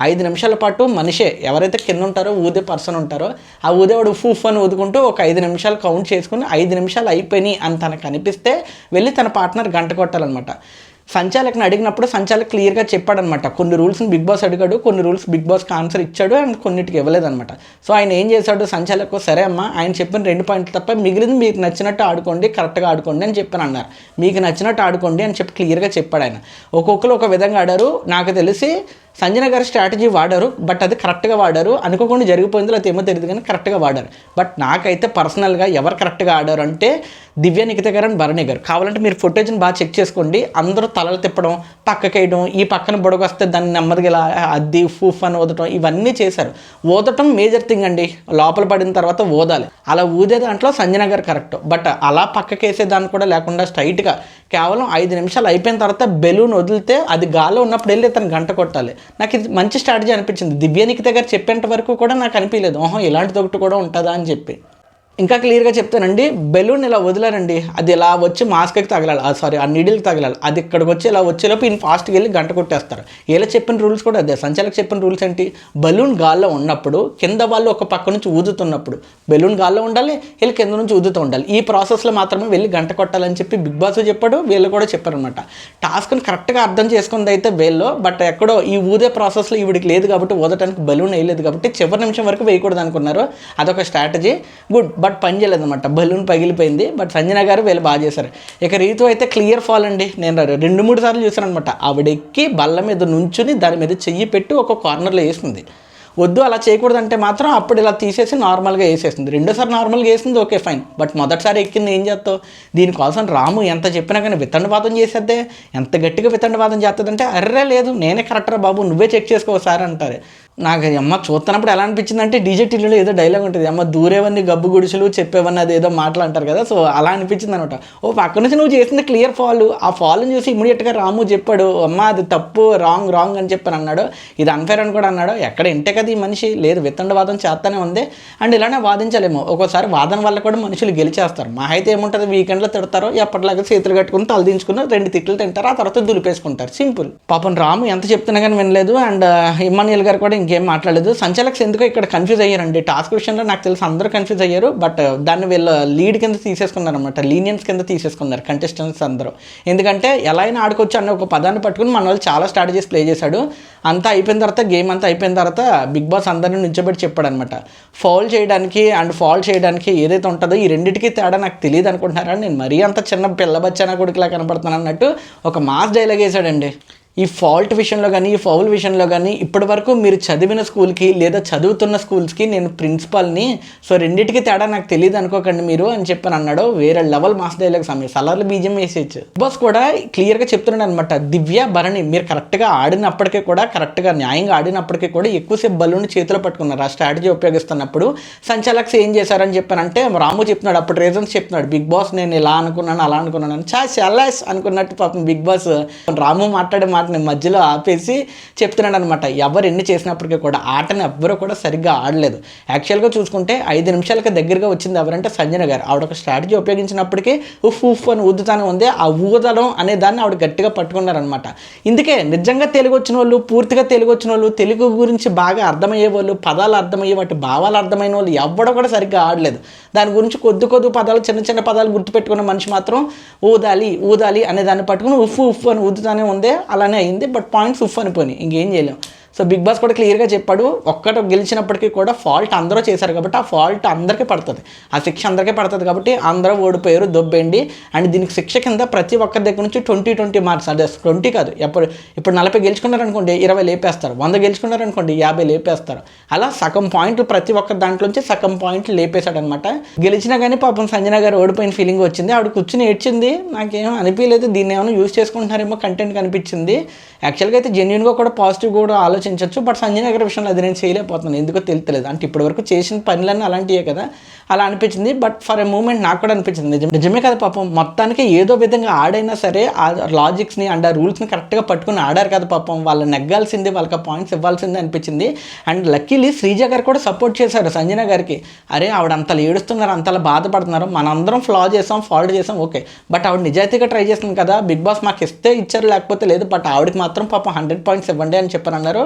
5 నిమిషాల పాటు మనిషే ఎవరైతే కింద ఉంటారో ఊదే పర్సన్ ఉంటారో ఆ ఊదేవాడు ఉఫ్ అని ఊదుకుంటూ ఒక 5 నిమిషాలు కౌంట్ చేసుకుని 5 నిమిషాలు అయిపోయినాయి అని తనకు అనిపిస్తే వెళ్ళి తన పార్ట్నర్ గంట కొట్టాలన్నమాట. సంచాలకుని అడిగినప్పుడు సంచాలక్ క్లియర్గా చెప్పాడనమాట. కొన్ని రూల్స్ని బిగ్ బాస్ అడిగాడు, కొన్ని రూల్స్ బిగ్ బాస్కి ఆన్సర్ ఇచ్చాడు, అండ్ కొన్నిటికి ఇవ్వలేదనమాట. సో ఆయన ఏం చేశాడు, సంచాలకు సరే అమ్మా ఆయన చెప్పిన 2 పాయింట్లు తప్ప మిగిలింది మీకు నచ్చినట్టు ఆడుకోండి, కరెక్ట్గా ఆడుకోండి అని చెప్పాను అన్నారు. మీకు నచ్చినట్టు ఆడుకోండి అని చెప్పి క్లియర్గా చెప్పాడు ఆయన. ఒక్కొక్కరు ఒక విధంగా ఆడారు. నాకు తెలిసి సంజన గారు స్ట్రాటజీ వాడారు, బట్ అది కరెక్ట్గా వాడారు. అనుకోకుండా జరిగిపోయిందో లేకపోతే ఏమో తెలియదు కానీ కరెక్ట్గా వాడారు. బట్ నాకైతే పర్సనల్గా ఎవరు కరెక్ట్గా ఆడారు అంటే దివ్య నిఖిత గారు అండ్ భరణి గారు. కావాలంటే మీరు ఫుటేజ్ని బాగా చెక్ చేసుకోండి. అందరూ తలలు తిప్పడం, పక్కకేయడం, ఈ పక్కన బొడగ వస్తే దాన్ని నెమ్మదిగా ఇలా అద్ది ఫూఫ్ అని ఊదటం, ఇవన్నీ చేశారు. ఊదటం మేజర్ థింగ్ అండి, లోపల పడిన తర్వాత ఊదాలి. అలా ఊదే దాంట్లో సంజన గారు కరెక్ట్. బట్ అలా పక్కకేసే దాన్ని కూడా లేకుండా స్ట్రైట్గా కేవలం 5 నిమిషాలు అయిపోయిన తర్వాత బెలూన్ వదిలితే అది గాల్లో ఉన్నప్పుడు వెళ్ళి తను గంట కొట్టాలి. నాకు ఇది మంచి స్ట్రాటజీ అనిపించింది. దివ్య నిఖిత గారు చెప్పేంత వరకు కూడా నాకు అనిపించలేదు ఓహో ఇలాంటిది ఒకటి కూడా ఉంటుందా అని చెప్పి. ఇంకా క్లియర్గా చెప్తానండి, బెలూన్ ఇలా వదిలారండి, అది ఇలా వచ్చి మాస్క్కి తగలాలి, సారీ ఆ నీడిల్కి తగలాలి, అది ఇక్కడికి వచ్చి ఇలా వచ్చేలోపు ఈయన ఫాస్ట్కి వెళ్ళి గంట కొట్టేస్తారు. ఇలా చెప్పిన రూల్స్ కూడా అదే, సంచాలకు చెప్పిన రూల్స్ ఏంటి, బెలూన్ గాల్లో ఉన్నప్పుడు కింద వాళ్ళు ఒక పక్క నుంచి ఊదుతున్నప్పుడు బెలూన్ గాల్లో ఉండాలి, వీళ్ళు కింద నుంచి ఊదుతూ ఉండాలి, ఈ ప్రాసెస్లో మాత్రమే వెళ్ళి గంట కొట్టాలని చెప్పి బిగ్ బాస్ చెప్పాడు, వీళ్ళు కూడా చెప్పారనమాట. టాస్క్ని కరెక్ట్గా అర్థం చేసుకుంది అయితే వీళ్ళు, బట్ ఎక్కడో ఈ ఊదే ప్రాసెస్లో ఈవిడికి లేదు కాబట్టి, ఊదటానికి బెలూన్ వేయలేదు కాబట్టి చివరి నిమిషం వరకు వేయకూడదు అనుకున్నారు. అదొక స్ట్రాటజీ, గుడ్, బట్ పని చేయలేదన్నమాట, బలూన్ పగిలిపోయింది. బట్ సంజన గారు వీళ్ళు బాగా చేశారు. ఇక రీతు అయితే క్లియర్ ఫాల్ అండి, నేను 2-3 సార్లు చూసాను అనమాట. ఆవిడ ఎక్కి బల్ల మీద నుంచుని దాని మీద చెయ్యి పెట్టి ఒక కార్నర్లో వేసింది. వద్దు అలా చేయకూడదంటే మాత్రం అప్పుడు ఇలా తీసేసి నార్మల్గా వేసేస్తుంది. రెండోసారి నార్మల్గా వేసింది, ఓకే ఫైన్, బట్ మొదటిసారి ఎక్కింది ఏం చేస్తావు. దీనికోసం రాము ఎంత చెప్పినా కానీ వితండవాదం చేసేద్దే, ఎంత గట్టిగా వితండవాదం చేస్తుందంటే, అర్రే లేదు నేనే కరెక్టరా బాబు, నువ్వే చెక్ చేసుకోసారి అంటారు. నాకు అమ్మ చూస్తున్నప్పుడు ఎలా అనిపించింది అంటే, డీజే టీవీలో ఏదో డైలాగ్ ఉంటుంది, అమ్మ దూరేవన్నీ గబ్బు గుడిసెలు చెప్పేవన్నీ అది ఏదో మాటలు అంటారు కదా, సో అలా అనిపించింది అనమాట. ఓ పక్క నుంచి నువ్వు చేసింది క్లియర్ ఫాల్, ఆ ఫాల్ని చూసి ఇమీడియట్గా రాము చెప్పాడు, అమ్మ అది తప్పు, రాంగ్ అని చెప్పని అన్నాడు. ఇది అన్ఫేర్ అని కూడా అన్నాడు. ఎక్కడ ఇంటే కదా ఈ మనిషి, లేదు వితండవాదం చేస్తానే ఉంది. అండ్ ఇలానే వాదించలేము, ఒక్కోసారి వాదన వల్ల కూడా మనుషులు గెలిచేస్తారు. మా అయితే ఏముంటుంది, వీకెండ్లో తిడతారో ఎప్పటిలాగా చేతులు కట్టుకుని తలదించుకుని 2 తిట్లు తింటారు, ఆ తర్వాత దులిపేసుకుంటారు, సింపుల్. పాపం రాము ఎంత చెప్తున్నా కానీ వినలేదు. అండ్ ఇమ్మాన్యుయల్ గారు కూడా ఇంకేం మాట్లాడలేదు. సంచాలక్స్ ఎందుకో ఇక్కడ కన్ఫ్యూజ్ అయ్యారండి టాస్క్ విషయంలో, నాకు తెలిసి అందరూ కన్ఫ్యూజ్ అయ్యారు. బట్ దాన్ని వీళ్ళు లీడ్ కింద తీసేసుకున్నారు అనమాట, లీనియన్స్ కింద తీసేసుకున్నారు కంటెస్టెంట్స్ అందరూ. ఎందుకంటే ఎలా అయినా ఆడుకోవచ్చు అన్న ఒక పదాన్ని పట్టుకుని మన వాళ్ళు చాలా స్ట్రాటజీస్ ప్లే చేశాడు. అంతా అయిపోయిన తర్వాత, గేమ్ అంతా అయిపోయిన తర్వాత బిగ్ బాస్ అందరిని నుంచోబెట్టి చెప్పాడు అనమాట, ఫౌల్ చేయడానికి అండ్ ఫాల్ చేయడానికి ఏదైతే ఉంటుందో ఈ రెండింటికి తేడా నాకు తెలియదు అనుకుంటున్నారా, నేను మరీ అంత చిన్న పిల్ల బచ్చానా కొడుకులా కనపడుతున్నాను అన్నట్టు ఒక మాస్ డైలాగ్ వేసాడండి. ఈ ఫాల్ట్ విషయంలో కానీ, ఈ ఫౌల్ విషయంలో కానీ ఇప్పటి వరకు మీరు చదివిన స్కూల్కి లేదా చదువుతున్న స్కూల్స్కి నేను ప్రిన్సిపాల్ని, సో రెండింటికి తేడా నాకు తెలియదు అనుకోకండి మీరు అని చెప్పని అన్నాడు. వేరే లెవెల్ మాస్ డైలాగ్ సమయం, సలార్లు బీజం వేసేయచ్చు. బాస్ కూడా క్లియర్గా చెప్తున్నాడు అనమాట, దివ్య భరణి మీరు కరెక్ట్గా ఆడినప్పటికీ కూడా, కరెక్ట్గా న్యాయంగా ఆడినప్పటికీ కూడా ఎక్కువసేపు బలూన్ చేతిలో పట్టుకున్నారు. ఆ స్ట్రాటజీ ఉపయోగిస్తున్నప్పుడు సంచాలక్స్ ఏం చేశారని చెప్పానంటే, రాము చెప్తున్నాడు, అప్పుడు రీజన్స్ చెప్తున్నాడు, బిగ్ బాస్ నేను ఇలా అనుకున్నాను అలా అనుకున్నాను అని చాలాస్ అనుకున్నట్టు పాపం బిగ్ బాస్ రాము మాట్లాడే నేను మధ్యలో ఆపేసి చెప్తున్నాడు అనమాట, ఎవరు ఎన్ని చేసినప్పటికీ కూడా ఆటని ఎవ్వరూ కూడా సరిగ్గా ఆడలేదు. యాక్చువల్గా చూసుకుంటే 5 నిమిషాలకి దగ్గరగా వచ్చింది ఎవరంటే సంజన గారు. ఆవిడ ఒక స్ట్రాటజీ ఉపయోగించినప్పటికీ ఉఫ్ అని ఊదుతానే ఉంది. ఆ ఊదడం అనే దాన్ని ఆవిడ గట్టిగా పట్టుకున్నారనమాట. ఇందుకే నిజంగా తెలుగు వచ్చిన వాళ్ళు, పూర్తిగా తెలుగు వచ్చిన వాళ్ళు, తెలుగు గురించి బాగా అర్థమయ్యే వాళ్ళు, పదాలు అర్థమయ్యే వాటి భావాలు అర్థమైన వాళ్ళు ఎవ్వడో కూడా సరిగ్గా ఆడలేదు. దాని గురించి కొద్ది పదాలు, చిన్న పదాలు గుర్తుపెట్టుకున్న మనిషి మాత్రం ఊదాలి అనే దాన్ని పట్టుకుని ఉఫ్ అని ఊదుతానే ఉంది. అలానే అయింది, బట్ పాయింట్స్ ఉఫ్ అనిపోయి ఇంకేం చేయలేం. సో బిగ్ బాస్ కూడా క్లియర్గా చెప్పాడు, ఒక్కటి గెలిచినప్పటికీ కూడా ఫాల్ట్ అందరూ చేశారు కాబట్టి ఆ ఫాల్ట్ అందరికీ పడుతుంది, ఆ శిక్ష అందరికీ పడుతుంది కాబట్టి అందరూ ఓడిపోయారు, దొబ్బేయండి. అండ్ దీనికి శిక్ష కింద ప్రతి ఒక్కరి దగ్గర నుంచి 20 మార్క్స్, అంటే 20 కాదు, ఇప్పుడు 40 గెలుచుకున్నారనుకోండి 20 లేపేస్తారు, 100 గెలుచుకున్నారనుకోండి 50 లేపేస్తారు. అలా సగం పాయింట్లు ప్రతి ఒక్క దాంట్లోంచి సగం పాయింట్లు లేపేశాడనమాట. గెలిచినా కానీ పాపం సంజన గారు ఓడిపోయిన ఫీలింగ్ వచ్చింది, ఆవిడ కూర్చుని ఏడ్చింది. నాకేమో అనిపించలేదు, దీన్ని ఏమైనా యూజ్ చేసుకుంటున్నారేమో కంటెంట్ కనిపించింది. యాక్చువల్గా అయితే జెన్యున్గా కూడా పాజిటివ్ కూడా ఆలోచించవచ్చు, బట్ సంజన గారి విషయంలో అది నేను చేయలేకపోతున్నాను, ఎందుకో తెలియలేదు. అంటే ఇప్పటివరకు చేసిన పనులన్నీ అలాంటివే కదా, అలా అనిపించింది. బట్ ఫర్ ఎ మూమెంట్ నాకు కూడా అనిపించింది నిజమే కదా పాపం, మొత్తానికి ఏదో విధంగా ఆడైనా సరే ఆ లాజిక్స్ని అండ్ ఆ రూల్స్ని కరెక్ట్గా పట్టుకుని ఆడారు కదా పాపం, వాళ్ళు నెగ్గాల్సిందే, వాళ్ళకి పాయింట్స్ ఇవ్వాల్సిందే అనిపించింది. అండ్ లక్కీలీ శ్రీజ గారు కూడా సపోర్ట్ చేశారు సంజన గారికి. అరే ఆవిడ అంతలా ఏడుస్తున్నారు, అంతలా బాధపడుతున్నారు, మనందరం ఫాల్ట్ చేసాం ఓకే, బట్ ఆవిడ నిజాయితీగా ట్రై చేస్తుంది కదా, బిగ్ బాస్ మాకు ఇస్తే ఇచ్చారు లేకపోతే లేదు, బట్ ఆవిడకి మాత్రం పాపం 100 పాయింట్స్ ఇవ్వండి అని చెప్పని అన్నారు.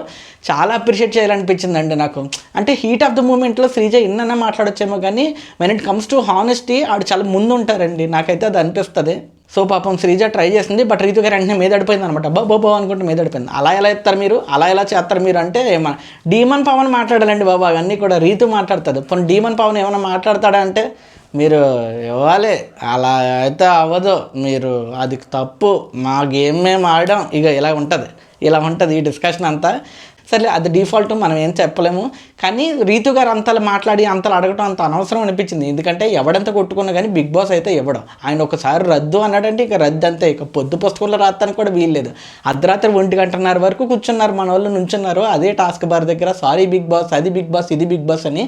చాలా అప్రిషియేట్ చేయాలనిపించింది అండి నాకు. అంటే హీట్ ఆఫ్ ద మూమెంట్లో శ్రీజ ఇన్నన్నా మాట్లాడొచ్చేమో కానీ when it comes to honesty ఆవిడ చాలా ముందు ఉంటారండి, నాకైతే అది అనిపిస్తుంది. సో పాపం శ్రీజ ట్రై చేసింది, బట్ రీతు గారు వెంటనే మీదడిపోయింది అనమాట, బాబో అనుకుంటే మీదడిపోయింది. అలా ఎలా ఎత్తారు మీరు, అలా ఎలా చేస్తారు మీరు అంటే, డీమన్ పవన్ మాట్లాడాలండి బాబు, అవన్నీ కూడా రీతు మాట్లాడుతుంది. పోనీ డీమన్ పవన్ ఏమైనా మాట్లాడతాడా అంటే మీరు ఇవ్వాలి, అలా అయితే అవ్వదు, మీరు అది తప్పు, మా గేమ్ మేము ఆడడం, ఇలా ఉంటుంది ఈ డిస్కషన్ అంతా. సరే అది డిఫాల్ట్, మనం ఏం చెప్పలేము. కానీ రీతు గారు అంతలా మాట్లాడి అంతలా అడగటం అంత అనవసరం అనిపించింది. ఎందుకంటే ఎవడంతా కొట్టుకున్నా కానీ బిగ్ బాస్ అయితే ఇవ్వడం, ఆయన ఒకసారి రద్దు అన్నాడంటే ఇక రద్దు అంతే, ఇక పొద్దు పుస్తకంలో రాస్తానికి కూడా వీల్లేదు. అర్ధరాత్రి 1:30 వరకు కూర్చున్నారు మన వాళ్ళు, నుంచున్నారు అదే టాస్క్ బార్ దగ్గర, సారీ బిగ్ బాస్, అది బిగ్ బాస్, ఇది బిగ్ బాస్ అని.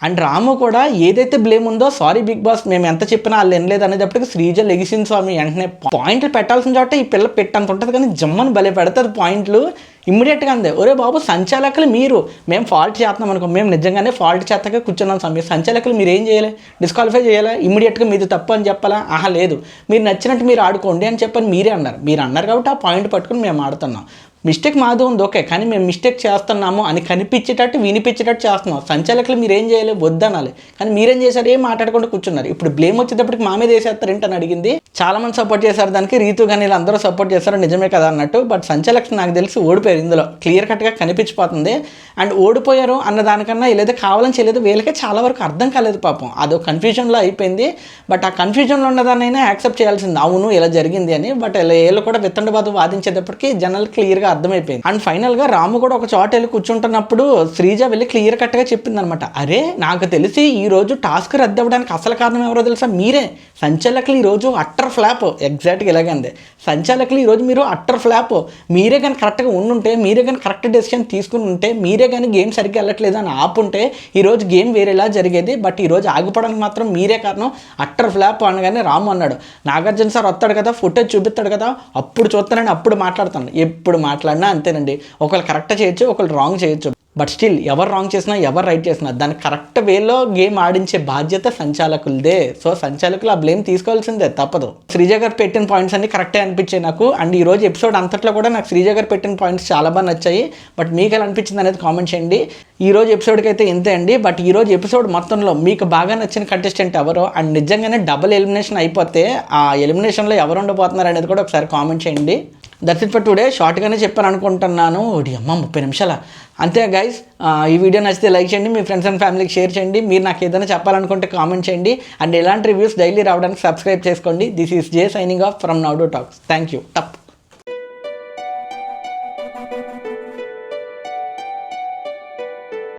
అండ్ రాము కూడా ఏదైతే బ్లేమ్ ఉందో, సారీ బిగ్ బాస్ మేము ఎంత చెప్పినా వాళ్ళు వినలేదు అనేటప్పటికి శ్రీజ లెగిసింది స్వామి. వెంటనే పాయింట్లు పెట్టాల్సిన చోట ఈ పిల్ల పెట్టంత ఉంటుంది కానీ జమ్మని భలే పెడతారు పాయింట్లు. ఇమ్మీడియట్గా అందే ఒరే బాబు సంచాలకులు మీరు, మేము ఫాల్ట్ చేస్తున్నాం అనుకో, మేము నిజంగానే ఫాల్ట్ చేస్తాక కూర్చున్నాం సమయం, సంచాలకులు మీరు ఏం చేయాలి, డిస్క్వాలిఫై చేయాలా, ఇమ్మీడియట్గా మీది తప్పు అని చెప్పాలా? ఆహా లేదు, మీరు నచ్చినట్టు మీరు ఆడుకోండి అని చెప్పని మీరే అన్నారు. మీరు అన్నారు కాబట్టి ఆ పాయింట్ పట్టుకుని మేము ఆడుతున్నాం. మిస్టేక్ మాది ఉంది ఓకే, కానీ మేము మిస్టేక్ చేస్తున్నాము అని కనిపించేటట్టు వినిపించేటట్టు చేస్తున్నాం. సంచాలకులు మీరు ఏం చేయాలి, వద్దనాలి, కానీ మీరేం చేశారు, ఏం మాట్లాడకుండా కూర్చున్నారు. ఇప్పుడు బ్లేమ్ వచ్చేటప్పటికి మా మీద వేసేస్తారు ఏంటని అడిగింది. చాలా మంది సపోర్ట్ చేశారు దానికి, రీతు కానీ వీళ్ళందరూ సపోర్ట్ చేశారు, నిజమే కదా అన్నట్టు. బట్ సంచాలకులు నాకు తెలిసి ఓడిపోయారు, ఇందులో క్లియర్ కట్గా కనిపించిపోతుంది. అండ్ ఓడిపోయారు అన్న దానికన్నా వీళ్ళైతే కావాలని చేయలేదు, వీళ్ళకే చాలా వరకు అర్థం కాలేదు పాపం, అదో కన్ఫ్యూజన్లో అయిపోయింది. బట్ ఆ కన్ఫ్యూజన్లో ఉన్నదాన్నైనా యాక్సెప్ట్ చేయాల్సింది, అవును ఇలా జరిగింది అని. బట్ వీళ్ళు కూడా విత్తండబాదు వాదించేటప్పటికి జనాలు క్లియర్గా అర్థమైపోయింది. అండ్ ఫైనల్గా రాము కూడా ఒక చోట వెళ్ళి కూర్చుంటున్నప్పుడు శ్రీజ వెళ్ళి క్లియర్ కట్గా చెప్పింది అనమాట, అరే నాకు తెలిసి ఈరోజు టాస్క్ రద్దు అవ్వడానికి అసలు కారణం ఎవరో తెలుసా, మీరే సంచాలకులు. ఈరోజు అట్టర్ ఫ్లాప్, ఎగ్జాక్ట్గా ఇలాగే అంది, సంచాలకులు ఈరోజు మీరు అట్టర్ ఫ్లాప్, మీరే కానీ కరెక్ట్గా ఉండుంటే, మీరే కానీ కరెక్ట్ డెసిషన్ తీసుకుని ఉంటే, మీరే కానీ గేమ్ సరిగ్గా వెళ్ళట్లేదు అని ఆపుంటే ఈరోజు గేమ్ వేరేలా జరిగేది. బట్ ఈరోజు ఆగిపోవడానికి మాత్రం మీరే కారణం, అట్టర్ ఫ్లాప్ అనగానే రాము అన్నాడు, నాగార్జున సార్ వస్తాడు కదా, ఫుటేజ్ చూపిస్తాడు కదా, అప్పుడు చూస్తానని అప్పుడు మాట్లాడతాను, ఎప్పుడు మాట్లాడినా అంతేనండి. ఒకళ్ళు కరెక్ట్ చేయొచ్చు, ఒకళ్ళు రాంగ్ చేయొచ్చు, బట్ స్టిల్ ఎవరు రాంగ్ చేసినా ఎవరు రైట్ చేసినా దాన్ని కరెక్ట్ వేలో గేమ్ ఆడించే బాధ్యత సంచాలకులదే. సో సంచాలకులు ఆ బ్లేమ్ తీసుకోవాల్సిందే, తప్పదు. శ్రీజ గారు పెట్టిన పాయింట్స్ అన్ని కరెక్టే అనిపించాయి నాకు. అండ్ ఈరోజు ఎపిసోడ్ అంతట్లో కూడా నాకు శ్రీజ గారు పెట్టిన పాయింట్స్ చాలా బాగా నచ్చాయి. బట్ మీకు ఎలా అనిపించింది అనేది కామెంట్ చేయండి. ఈరోజు ఎపిసోడ్కి అయితే ఇంతే అండి. బట్ ఈరోజు ఎపిసోడ్ మొత్తంలో మీకు బాగా నచ్చిన కంటెస్టెంట్ ఎవరో, అండ్ నిజంగానే డబుల్ ఎలిమినేషన్ అయిపోతే ఆ ఎలిమినేషన్లో ఎవరు ఉండబోతున్నారు అనేది కూడా ఒకసారి కామెంట్ చేయండి. That's it for today. షార్ట్గానే చెప్పాను అనుకుంటున్నాను. అమ్మ 30 నిమిషాల అంతే గైస్. ఈ వీడియో నచ్చితే లైక్ చేయండి, మీ ఫ్రెండ్స్ అండ్ ఫ్యామిలీకి షేర్ చేయండి. మీరు నాకు ఏదైనా చెప్పాలనుకుంటే కామెంట్ చేయండి. అండ్ ఎలాంటి రివ్యూస్ డైలీ రావడానికి సబ్స్క్రైబ్ చేసుకోండి. This is J signing off from now to talks. Thank you. టప్.